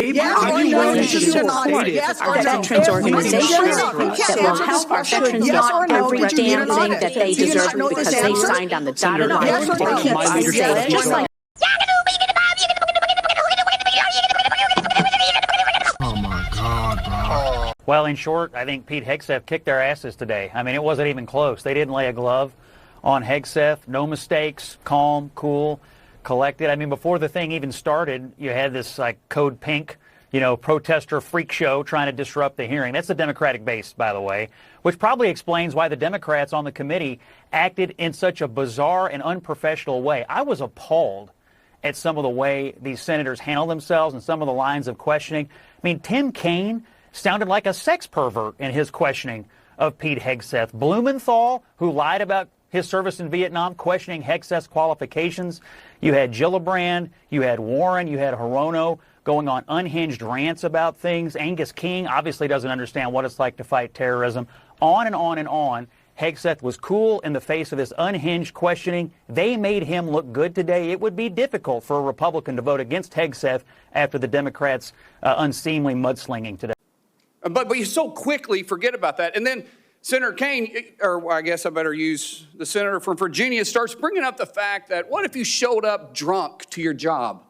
Are you willing to support our veterans organizations that will help our veterans get every damn thing that they deserve because they signed on the dotted line to keep us safe, just like. Oh my God, bro. Well, in short, I think Pete Hegseth kicked their asses today. I mean, it wasn't even close. They didn't lay a glove on Hegseth. No mistakes, calm, cool, collected. I mean, before the thing even started, you had this like Code Pink, protester freak show trying to disrupt the hearing. That's the Democratic base, by the way, which probably explains why the Democrats on the committee acted in such a bizarre and unprofessional way. I was appalled at some of the way these senators handled themselves and some of the lines of questioning. I mean, Tim Kaine sounded like a sex pervert in his questioning of Pete Hegseth. Blumenthal, who lied about his service in Vietnam, questioning Hegseth's qualifications. You had Gillibrand, you had Warren, you had Hirono going on unhinged rants about things. Angus King obviously doesn't understand what it's like to fight terrorism. On and on and on. Hegseth was cool in the face of this unhinged questioning. They made him look good today. It would be difficult for a Republican to vote against Hegseth after the Democrats' unseemly mudslinging today. But you so quickly forget about that. And then Senator Kaine, or I guess I better use the senator from Virginia, starts bringing up the fact that what if you showed up drunk to your job?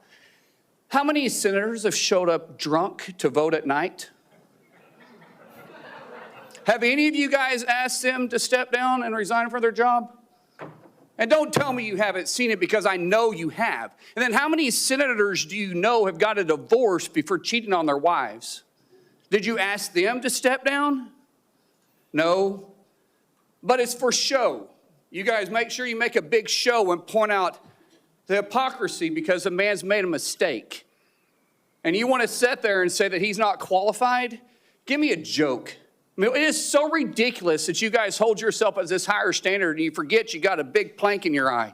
How many senators have showed up drunk to vote at night? Have any of you guys asked them to step down and resign from their job? And don't tell me you haven't seen it, because I know you have. And then how many senators do you know have got a divorce before cheating on their wives? Did you ask them to step down? No. But it's for show. You guys make sure you make a big show and point out the hypocrisy because a man's made a mistake. And you want to sit there and say that he's not qualified? Give me a joke. I mean, it is so ridiculous that you guys hold yourself as this higher standard and you forget you got a big plank in your eye.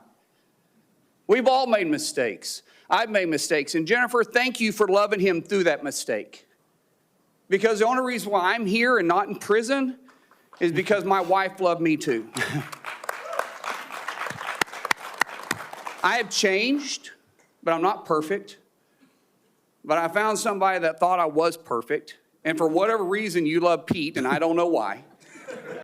We've all made mistakes. I've made mistakes. And Jennifer, thank you for loving him through that mistake. Because the only reason why I'm here and not in prison is because my wife loved me too. I have changed, but I'm not perfect. But I found somebody that thought I was perfect. And for whatever reason, you love Pete, and I don't know why.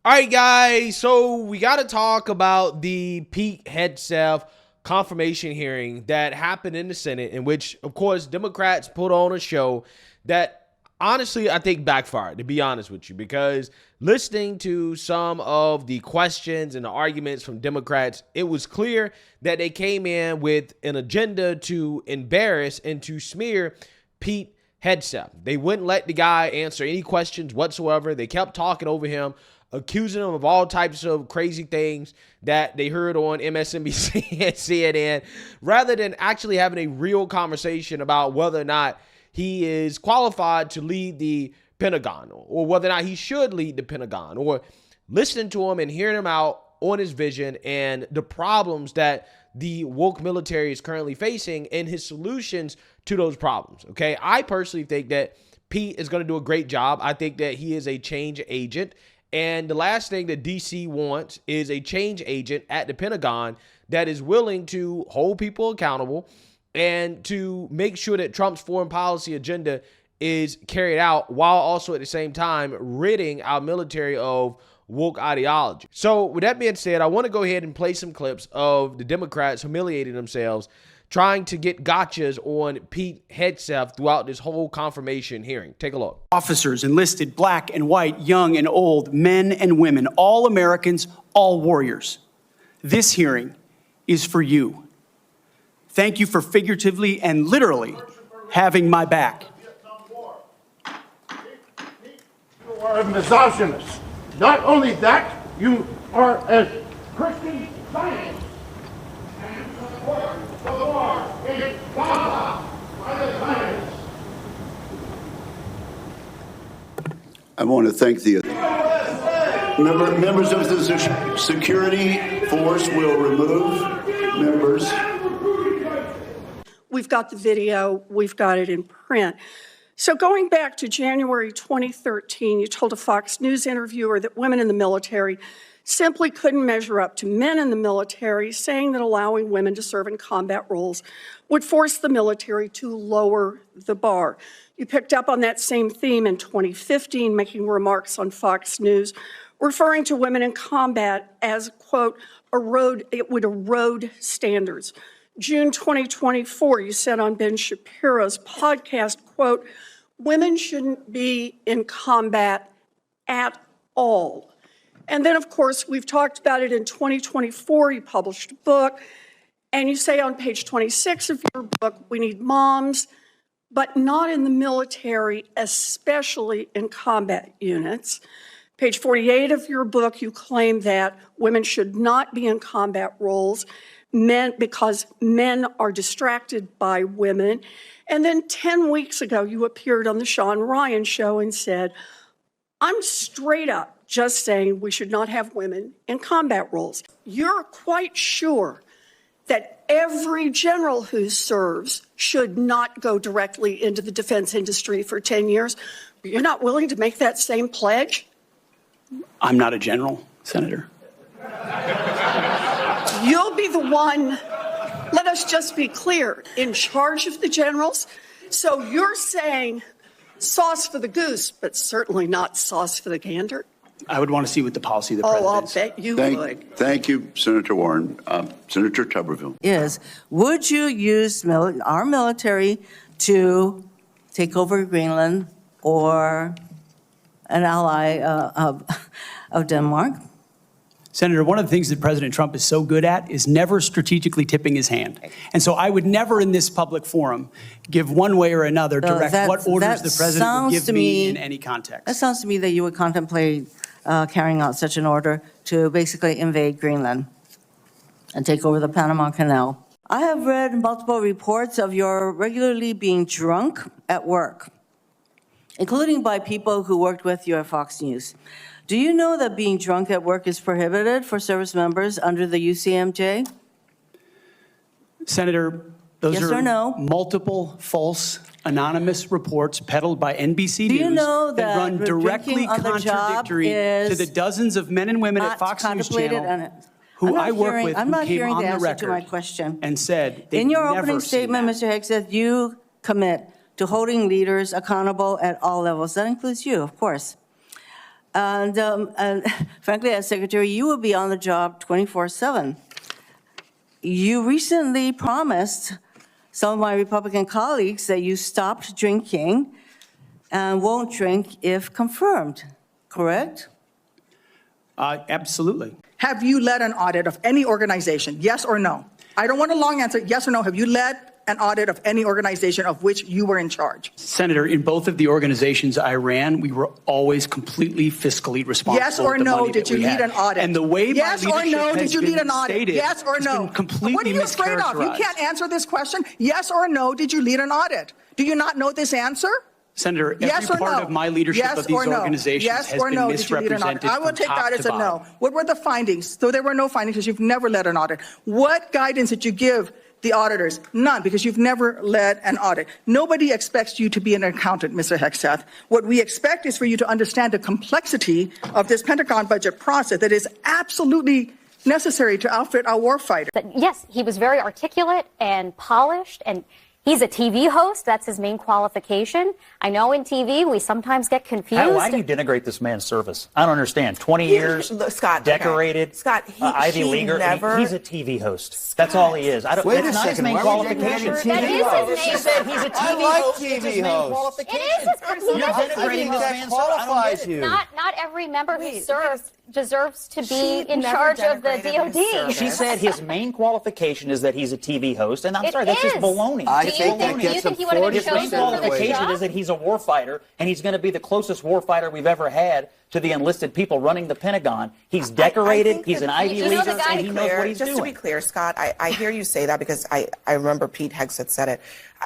All right, guys, so we got to talk about the Pete Hegseth confirmation hearing that happened in the Senate, in which, of course, Democrats put on a show that honestly I think backfired, to be honest with you, because listening to some of the questions and the arguments from Democrats, it was clear that they came in with an agenda to embarrass and to smear Pete Hegseth. They wouldn't let the guy answer any questions whatsoever. They kept talking over him, accusing him of all types of crazy things that they heard on MSNBC and CNN, rather than actually having a real conversation about whether or not he is qualified to lead the Pentagon, or whether or not he should lead the Pentagon, or listening to him and hearing him out on his vision and the problems that the woke military is currently facing and his solutions to those problems. Okay, I personally think that Pete is going to do a great job. I think that he is a change agent. And the last thing that DC wants is a change agent at the Pentagon that is willing to hold people accountable and to make sure that Trump's foreign policy agenda is carried out, while also at the same time ridding our military of woke ideology. So with that being said, I want to go ahead and play some clips of the Democrats humiliating themselves, trying to get gotchas on Pete Hegseth throughout this whole confirmation hearing. Take a look. Officers, enlisted, black and white, young and old, men and women, all Americans, all warriors. This hearing is for you. Thank you for figuratively and literally having my back. You are a misogynist. Not only that, you are a Christian Zionist. And support the war in Gaza by the Zionists. I want to thank the members of the security force will remove members. We've got the video, we've got it in print. So going back to January 2013, you told a Fox News interviewer that women in the military simply couldn't measure up to men in the military, saying that allowing women to serve in combat roles would force the military to lower the bar. You picked up on that same theme in 2015, making remarks on Fox News, referring to women in combat as, quote, it would erode standards. June 2024, you said on Ben Shapiro's podcast, quote, women shouldn't be in combat at all. And then, of course, we've talked about it in 2024, you published a book, and you say on page 26 of your book, we need moms, but not in the military, especially in combat units. Page 48 of your book, you claim that women should not be in combat roles because men are distracted by women. And then 10 weeks ago, you appeared on the Sean Ryan show and said, I'm straight up just saying we should not have women in combat roles. You're quite sure that every general who serves should not go directly into the defense industry for 10 years. But you're not willing to make that same pledge? I'm not a general, Senator. You'll be the one, let us just be clear, in charge of the generals. So you're saying sauce for the goose, but certainly not sauce for the gander? I would want to see what the policy of the president I'll is. bet you would. Thank you, Senator Warren. Senator Tuberville. Would you use our military to take over Greenland or an ally of Denmark? Senator, one of the things that President Trump is so good at is never strategically tipping his hand. And so I would never in this public forum give one way or another direct what orders the president would give me in any context. That sounds to me that you would contemplate carrying out such an order to basically invade Greenland and take over the Panama Canal. I have read multiple reports of your regularly being drunk at work, including by people who worked with you at Fox News. Do you know that being drunk at work is prohibited for service members under the UCMJ? Senator, those Yes are or no? multiple false anonymous reports peddled by NBC Do you News know that that run directly drinking on the job contradictory to is the dozens of men and women at not Fox News contemplated Channel and- who I work with I'm who not came hearing on the the answer to my record question. and said they've In your never opening seen statement, that. Mr. Hegseth, you commit to holding leaders accountable at all levels. That includes you, of course. And frankly, as Secretary, you will be on the job 24/7. You recently promised some of my Republican colleagues that you stopped drinking and won't drink if confirmed, correct? Absolutely. Have you led an audit of any organization? Yes or no? I don't want a long answer. Yes or no? Have you led an audit of any organization of which you were in charge? Senator, in both of the organizations I ran, we were always completely fiscally responsible. Yes or with the no? money Did that you we lead had. an audit? And the way yes my or leadership no? has Did you been lead an audit? stated Yes or has no? been completely What are you afraid of? You mischaracterized. can't answer this question. Yes or no? Did you lead an audit? Do you not know this answer? Senator, every Yes or part no? of my leadership Yes of these or no? organizations Yes has or been no? Did you lead an audit? misrepresented I will from take top that to as a no. bottom. What were the findings? So there were no findings because you've never led an audit. What guidance did you give the auditors? None, because you've never led an audit. Nobody expects you to be an accountant, Mr. Hegseth. What we expect is for you to understand the complexity of this Pentagon budget process that is absolutely necessary to outfit our warfighter. Yes, he was very articulate and polished, and he's a TV host. That's his main qualification. I know in TV we sometimes get confused. Why do you denigrate this man's service? I don't understand. 20 years, Scott, decorated, okay. Scott, Ivy Leaguer. Never... He's a TV host. That's all he is. I don't. Wait it's a not second. his main Why qualification. would you That is his main. He said he's a TV I like host. TV It's his main hosts. qualification. It is his. You're denigrating this man's service. I don't get it. you. Not every member who serves deserves to be She in never charge of the denigrated his DOD. service. She said his main qualification is that he's a TV host, and I'm It sorry, that's just is. baloney. I Do It's you think baloney. that do you gets think him he would have been 40% His main chosen for the qualification job? is that he's a warfighter, and he's going to be the closest warfighter we've ever had to the enlisted people running the Pentagon. He's decorated, he's an Ivy you know the Leaguer, guy- and he knows what he's Just doing. to be clear, Scott, I hear you say that because I remember Pete Hegseth said it.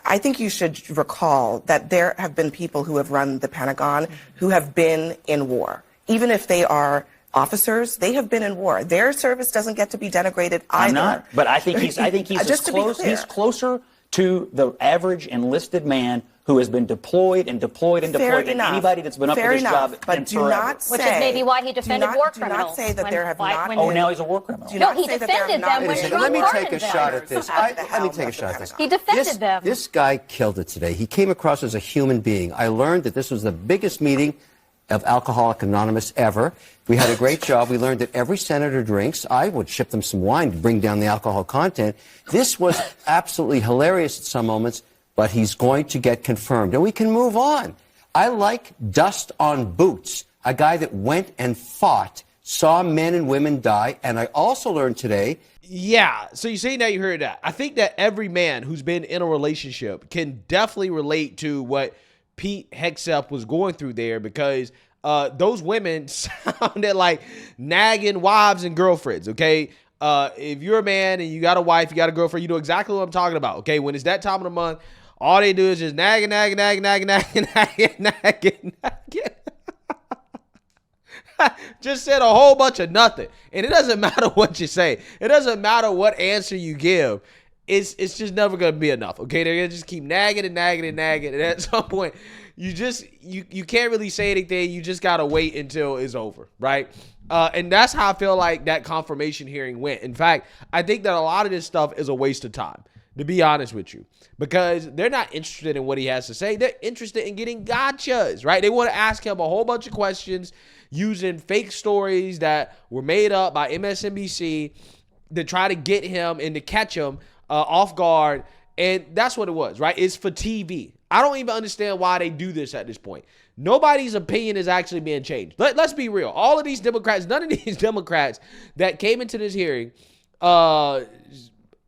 I think you should recall that there have been people who have run the Pentagon who have been in war. Even if they are officers, they have been in war. Their service doesn't get to be denigrated either. I'm not, but I think he's Just to be clear. he's closer to the average enlisted man who has been deployed and deployed and deployed, and anybody that's been up for this job but do not say, which is maybe why he defended war criminals. Do not say that there have not. Oh, now he's a war criminal. No, he defended them when Trump Let me take a them. shot at this. Let me take a shot at this. He defended them. This guy killed it today. He came across as a human being. I learned that this was the biggest meeting of Alcoholics Anonymous ever. We had a great job. We learned that every senator drinks. I would ship them some wine to bring down the alcohol content. This was absolutely hilarious at some moments, but he's going to get confirmed, and we can move on. I like dust on boots, a guy that went and fought, saw men and women die, and I also learned today. Yeah, so you see now you heard that. I think that every man who's been in a relationship can definitely relate to what Pete Hegseth was going through there, because those women sounded like nagging wives and girlfriends, okay? If you're a man and you got a wife, you got a girlfriend, you know exactly what I'm talking about, okay? When it's that time of the month, all they do is just nagging. Just said a whole bunch of nothing. And it doesn't matter what you say. It doesn't matter what answer you give. It's just never going to be enough, okay? They're going to just keep nagging. And at some point, you can't really say anything. You just got to wait until it's over, right? And that's how I feel like that confirmation hearing went. In fact, I think that a lot of this stuff is a waste of time, to be honest with you, because they're not interested in what he has to say. They're interested in getting gotchas, right? They want to ask him a whole bunch of questions using fake stories that were made up by MSNBC to try to get him and to catch him off guard. And that's what it was, right? It's for TV. I don't even understand why they do this at this point. Nobody's opinion is actually being changed. Let's be real. All of these Democrats, none of these Democrats that came into this hearing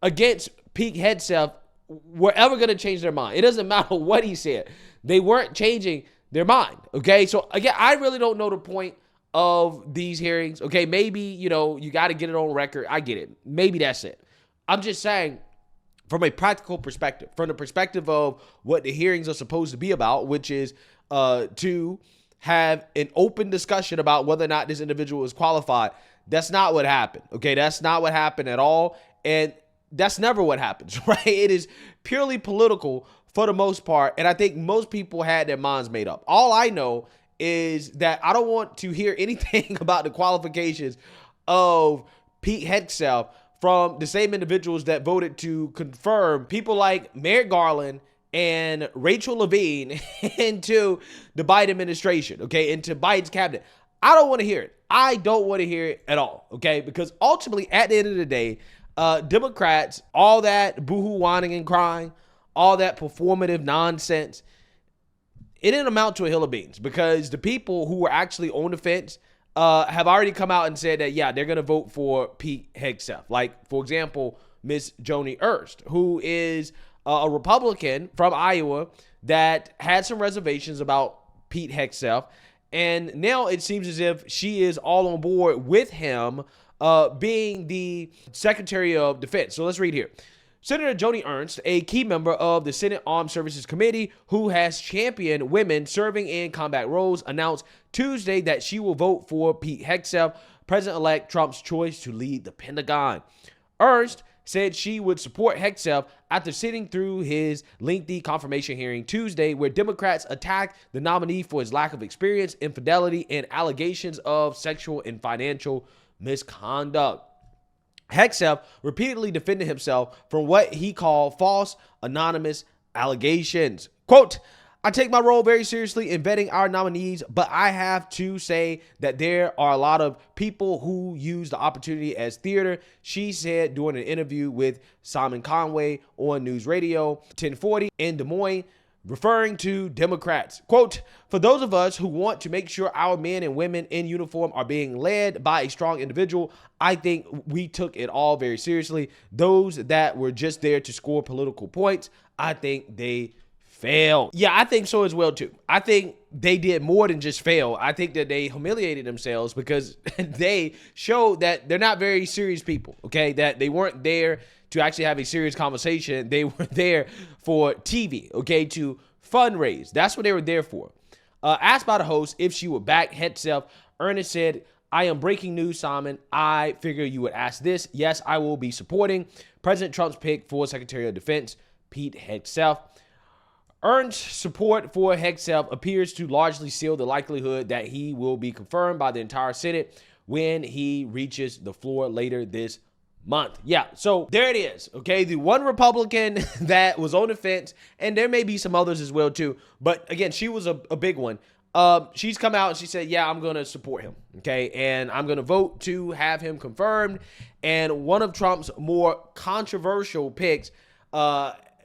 against Pete Hegseth were ever going to change their mind. It doesn't matter what he said. They weren't changing their mind, okay? So, again, I really don't know the point of these hearings, okay? Maybe, you got to get it on record. I get it. Maybe that's it. I'm just saying, from a practical perspective, from the perspective of what the hearings are supposed to be about, which is to have an open discussion about whether or not this individual is qualified, that's not what happened, okay? That's not what happened at all, and that's never what happens, right? It is purely political for the most part, and I think most people had their minds made up. All I know is that I don't want to hear anything about the qualifications of Pete Hegseth from the same individuals that voted to confirm people like Merrick Garland and Rachel Levine into the Biden administration, okay, into Biden's cabinet. I don't want to hear it. I don't want to hear it at all, okay, because ultimately, at the end of the day, Democrats, all that boohoo whining and crying, all that performative nonsense, it didn't amount to a hill of beans, because the people who were actually on the fence have already come out and said that, yeah, they're going to vote for Pete Hegseth. Like, for example, Miss Joni Ernst, who is a Republican from Iowa that had some reservations about Pete Hegseth. And now it seems as if she is all on board with him being the Secretary of Defense. So let's read here. Senator Joni Ernst, a key member of the Senate Armed Services Committee who has championed women serving in combat roles, announced Tuesday that she will vote for Pete Hegseth, President-elect Trump's choice to lead the Pentagon. Ernst said she would support Hegseth after sitting through his lengthy confirmation hearing Tuesday, where Democrats attacked the nominee for his lack of experience, infidelity, and allegations of sexual and financial misconduct. Hegseth repeatedly defended himself from what he called false, anonymous allegations. Quote, I take my role very seriously in vetting our nominees, but I have to say that there are a lot of people who use the opportunity as theater, she said during an interview with Simon Conway on News Radio 1040 in Des Moines, referring to Democrats. Quote, for those of us who want to make sure our men and women in uniform are being led by a strong individual, I think we took it all very seriously. Those that were just there to score political points, I think they failed. Yeah, I think so as well, too. I think they did more than just fail. I think that they humiliated themselves because they showed that they're not very serious people, okay? That they weren't there to actually have a serious conversation. They were there for TV, okay, to fundraise. That's what they were there for. Asked by the host if she would back Hegseth, Ernest said, I am breaking news, Simon. I figure you would ask this. Yes, I will be supporting President Trump's pick for Secretary of Defense, Pete Hegseth. Ernst's support for Hegseth appears to largely seal the likelihood that he will be confirmed by the entire Senate when he reaches the floor later this month. Yeah, so there it is. Okay, the one Republican that was on the fence, and there may be some others as well too, but again, she was a big one. She's come out and she said, yeah, I'm going to support him. Okay, and I'm going to vote to have him confirmed. And one of Trump's more controversial picks,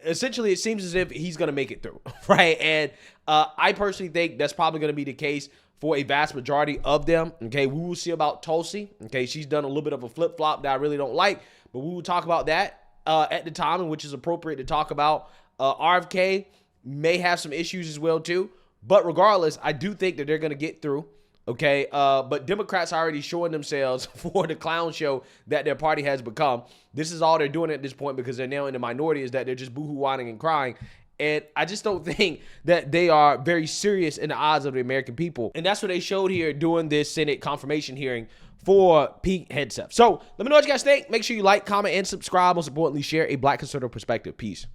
essentially, it seems as if he's going to make it through, right? And I personally think that's probably going to be the case for a vast majority of them. Okay, we will see about Tulsi. Okay, she's done a little bit of a flip-flop that I really don't like, but we will talk about that at the time, in which is appropriate to talk about. RFK may have some issues as well, too. But regardless, I do think that they're going to get through. Okay, but Democrats are already showing themselves for the clown show that their party has become. This is all they're doing at this point because they're now in the minority, is that they're just boohoo whining and crying. And I just don't think that they are very serious in the eyes of the American people. And that's what they showed here during this Senate confirmation hearing for Pete Hegseth. So let me know what you guys think. Make sure you like, comment, and subscribe. Most importantly, share a Black conservative perspective. Peace.